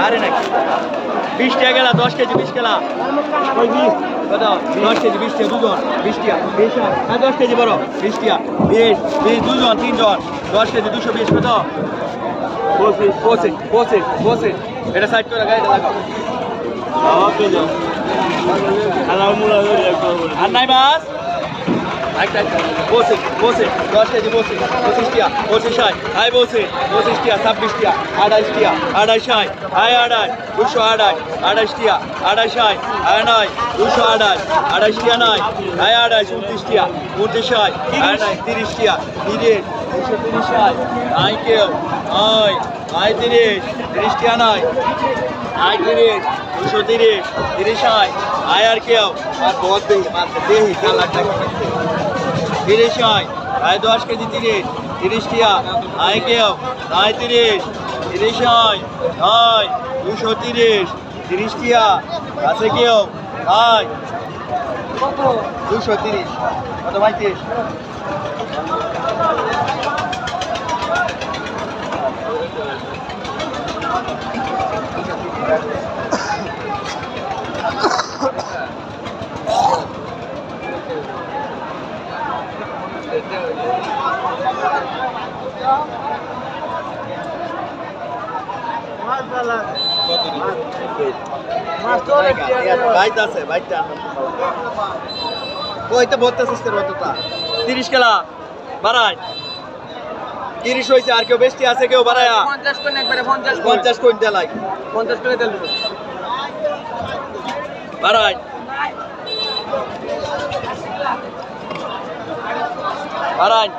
আরে নাকি 20 টাকা গেলা 10 কেজি 20 গেলা কত 10 কেজি 20 টাকা দুজন 20 টাকা 20 হ্যাঁ 10 কেজি বড় 20 টাকা 20 দুজন তিনজন 10 কেজি 220 কত 25 এটা সাইড করে গাড়িটা লাগাও ওকে যাও আর নাই বাস একটা বসে 10 কেজি বসে 25 টাকা 25 হাই বসে 25 টাকা 26 টাকা 28 টাকা 28 হাই 28 228 28 টাকা 28 হাই 9 228 28 টাকা 9 হাই 28 29 টাকা 29 হাই 30 টাকা 30 230 হাই কেউ হাই 30 টাকা 9 হাই 30 230 30 হাই আর কেউ আর বহুত দেহি চালাক টাকা 30 হাই 10 কেজি 30 টাকা হাই কেউ হাই 30 হাই 230 30 টাকা আছে কেউ হাই 230 কত ভাই 30 30 কেলা বাড়ায় 30 হয়েছে আর কেউ বেশি আছে কেউ বাড়ায়া 50 কুইন্টাল লাগে 50 করে তেল বাড়ায় বাড়ায়